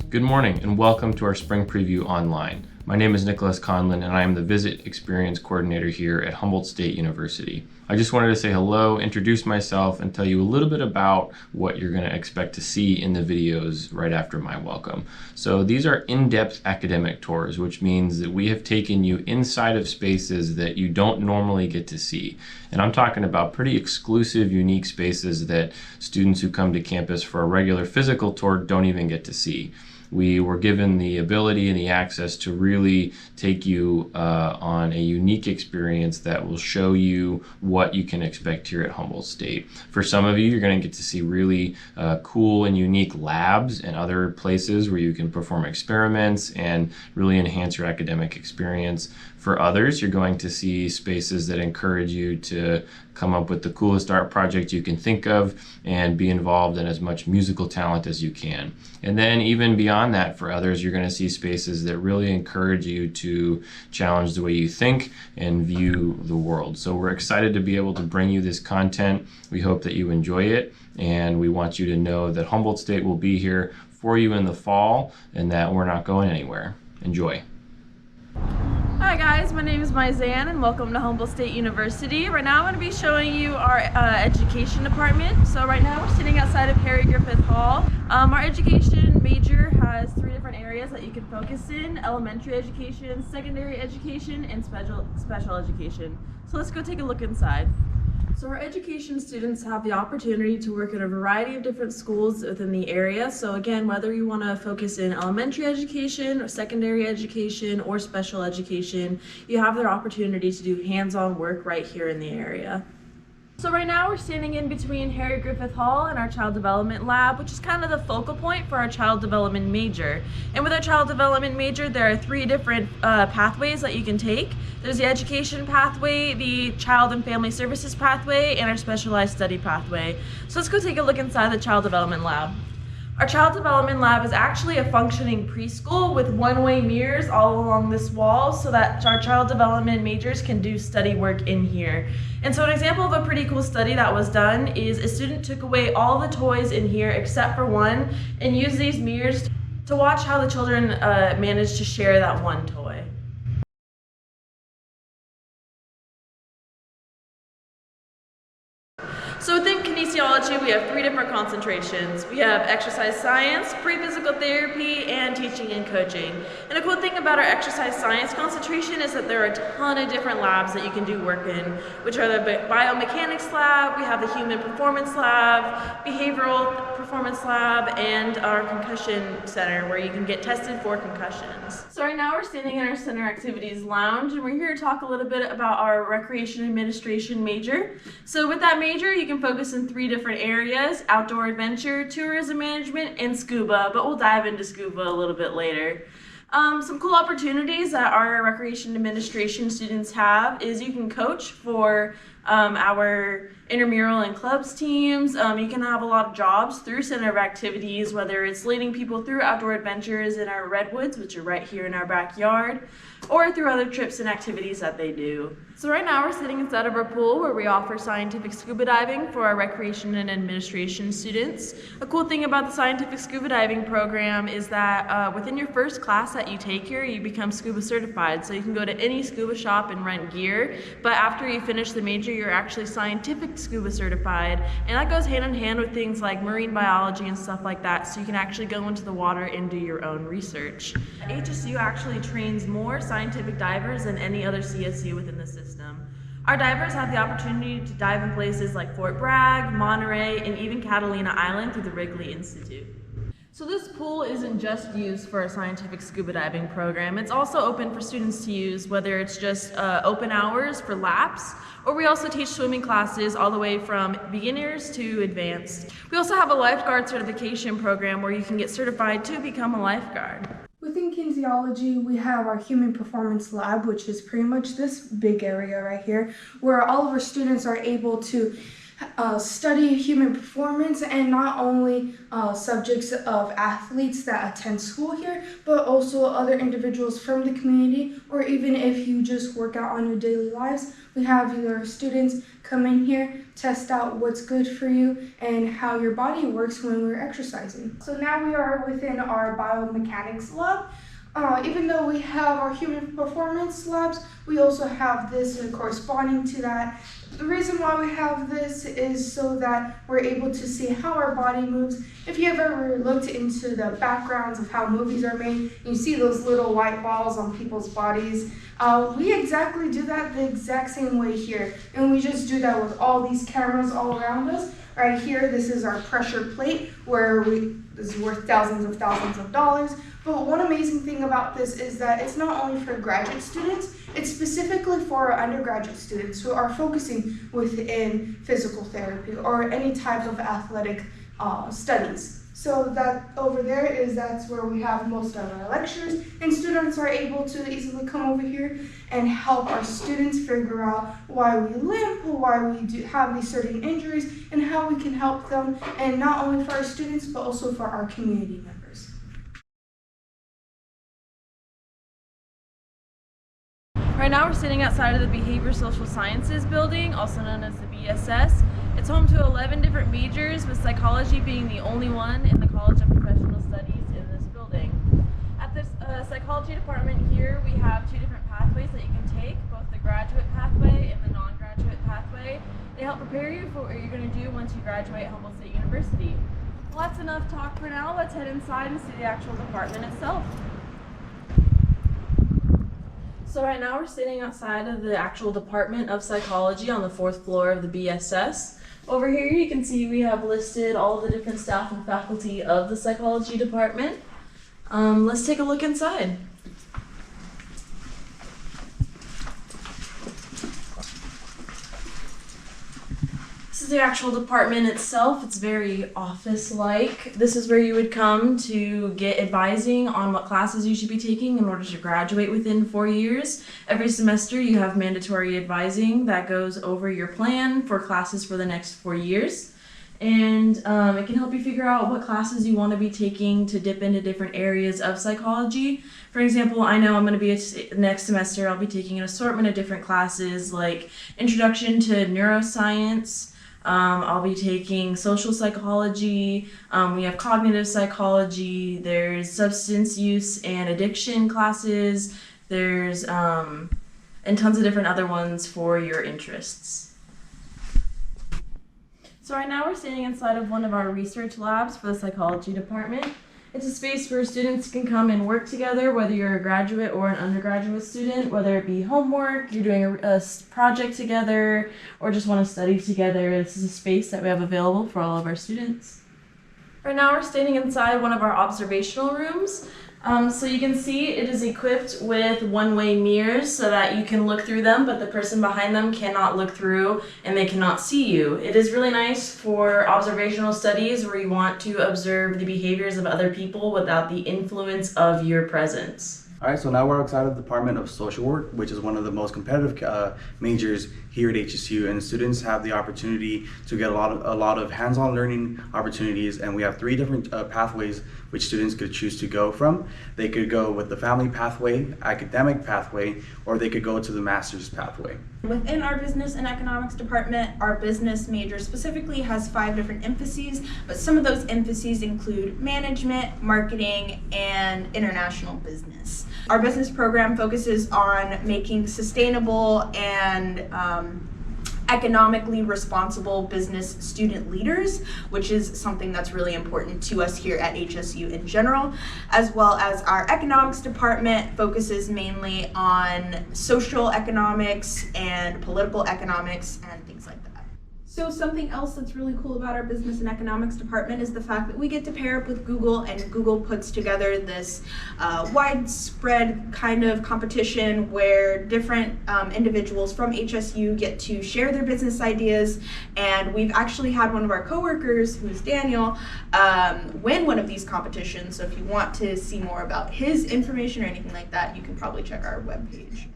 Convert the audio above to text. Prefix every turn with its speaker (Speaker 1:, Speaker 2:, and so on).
Speaker 1: Good morning and welcome to our Spring Preview Online. My name is Nicholas Conlin and I am the Visit Experience Coordinator here at Humboldt State University. I just wanted to say hello, introduce myself, and tell you a little bit about what you're going to expect to see in the videos right after my welcome. So these are in-depth academic tours, which means that we have taken you inside of spaces that you don't normally get to see. And I'm talking about pretty exclusive, unique spaces that students who come to campus for a regular physical tour don't even get to see. We were given the ability and the access to really take you on a unique experience that will show you what you can expect here at Humboldt State. For some of you, you're going to get to see really cool and unique labs and other places where you can perform experiments and really enhance your academic experience. For others, you're going to see spaces that encourage you to come up with the coolest art project you can think of and be involved in as much musical talent as you can. And then even beyond that, for others, you're going to see spaces that really encourage you to challenge the way you think and view the world. So we're excited to be able to bring you this content. We hope that you enjoy it, and we want you to know that Humboldt State will be here for you in the fall and that we're not going anywhere. Enjoy.
Speaker 2: Hi guys, my name is Maizan and welcome to Humboldt State University. Right now I'm going to be showing you our education department. So right now we're sitting outside of Harry Griffith Hall. Our education major has 3 different areas that you can focus in: elementary education, secondary education, and special education. So let's go take a look inside. So our education students have the opportunity to work in a variety of different schools within the area. So again, whether you want to focus in elementary education, or secondary education, or special education, you have their opportunity to do hands-on work right here in the area. So right now we're standing in between Harry Griffith Hall and our Child Development Lab, which is kind of the focal point for our Child Development major. And with our Child Development major, there are 3 different pathways that you can take. There's the education pathway, the Child and Family Services pathway, and our specialized study pathway. So let's go take a look inside the Child Development Lab. Our Child Development Lab is actually a functioning preschool with one-way mirrors all along this wall so that our child development majors can do study work in here. And so an example of a pretty cool study that was done is a student took away all the toys in here except for one and used these mirrors to watch how the children managed to share that one toy. So within kinesiology, we have 3 different concentrations. We have exercise science, pre-physical therapy, and teaching and coaching. And a cool thing about our exercise science concentration is that there are a ton of different labs that you can do work in, which are the biomechanics lab, we have the human performance lab, behavioral performance lab, and our concussion center where you can get tested for concussions. So right now we're standing in our center activities lounge, and we're here to talk a little bit about our recreation administration major. So with that major, you can focus in 3 different areas: outdoor adventure, tourism management, and scuba, but we'll dive into scuba a little bit later. Some cool opportunities that our recreation administration students have is you can coach for our intramural and clubs teams. You can have a lot of jobs through Center of Activities, whether it's leading people through outdoor adventures in our redwoods, which are right here in our backyard, or through other trips and activities that they do. So right now we're sitting inside of our pool where we offer scientific scuba diving for our recreation and administration students. A cool thing about the scientific scuba diving program is that within your first class that you take here, you become scuba certified. So you can go to any scuba shop and rent gear, but after you finish the major, you're actually scientific scuba certified, and that goes hand in hand with things like marine biology and stuff like that, so you can actually go into the water and do your own research. HSU actually trains more scientific divers than any other CSU within the system. Our divers have the opportunity to dive in places like Fort Bragg, Monterey, and even Catalina Island through the Wrigley Institute. So this pool isn't just used for a scientific scuba diving program. It's also open for students to use, whether it's just open hours for laps, or we also teach swimming classes all the way from beginners to advanced. We also have a lifeguard certification program where you can get certified to become a lifeguard.
Speaker 3: Within kinesiology, we have our human performance lab, which is pretty much this big area right here, where all of our students are able to study human performance, and not only subjects of athletes that attend school here, but also other individuals from the community, or even if you just work out on your daily lives. We have your students come in here, test out what's good for you and how your body works when we're exercising. So now we are within our biomechanics lab. Even though we have our human performance labs, we also have this corresponding to that. The reason why we have this is so that we're able to see how our body moves. If you have ever looked into the backgrounds of how movies are made, you see those little white balls on people's bodies. We exactly do that the exact same way here. And we just do that with all these cameras all around us. Right here, this is our pressure plate where this is worth thousands of dollars. But one amazing thing about this is that it's not only for graduate students, it's specifically for our undergraduate students who are focusing within physical therapy or any type of athletic studies. So that over there that's where we have most of our lectures, and students are able to easily come over here and help our students figure out why we limp, why we have these certain injuries, and how we can help them, and not only for our students but also for our community members.
Speaker 2: Right now we're sitting outside of the Behavioral Social Sciences building, also known as the BSS. It's home to 11 different majors, with psychology being the only one in the College of Professional Studies in this building. At this psychology department here, we have two different pathways that you can take, both the graduate pathway and the non-graduate pathway. They help prepare you for what you're going to do once you graduate Humboldt State University. Well, that's enough talk for now. Let's head inside and see the actual department itself. So right now we're sitting outside of the actual Department of Psychology on the 4th floor of the BSS. Over here you can see we have listed all the different staff and faculty of the psychology department. Let's take a look inside. This is the actual department itself. It's very office-like. This is where you would come to get advising on what classes you should be taking in order to graduate within 4 years. Every semester you have mandatory advising that goes over your plan for classes for the next 4 years. And it can help you figure out what classes you want to be taking to dip into different areas of psychology. For example, I know I'm going to be next semester I'll be taking an assortment of different classes like Introduction to Neuroscience. I'll be taking social psychology, we have cognitive psychology, there's substance use and addiction classes, there's and tons of different other ones for your interests. So right now we're standing inside of one of our research labs for the psychology department. It's a space where students can come and work together, whether you're a graduate or an undergraduate student, whether it be homework, you're doing a project together, or just want to study together. This is a space that we have available for all of our students. Right now we're standing inside one of our observational rooms. So you can see it is equipped with one-way mirrors so that you can look through them, but the person behind them cannot look through and they cannot see you. It is really nice for observational studies where you want to observe the behaviors of other people without the influence of your presence.
Speaker 4: All right, so now we're outside of the Department of Social Work, which is one of the most competitive majors here at HSU, and students have the opportunity to get a lot of hands-on learning opportunities, and we have 3 different pathways which students could choose to go from. They could go with the family pathway, academic pathway, or they could go to the master's pathway.
Speaker 5: Within our business and economics department, our business major specifically has 5 different emphases, but some of those emphases include management, marketing, and international business. Our business program focuses on making sustainable and economically responsible business student leaders, which is something that's really important to us here at HSU in general, as well as our economics department focuses mainly on social economics and political economics and things like that. So something else that's really cool about our business and economics department is the fact that we get to pair up with Google, and Google puts together this widespread kind of competition where different individuals from HSU get to share their business ideas, and we've actually had one of our coworkers, who is Daniel, win one of these competitions. So if you want to see more about his information or anything like that, you can probably check our webpage.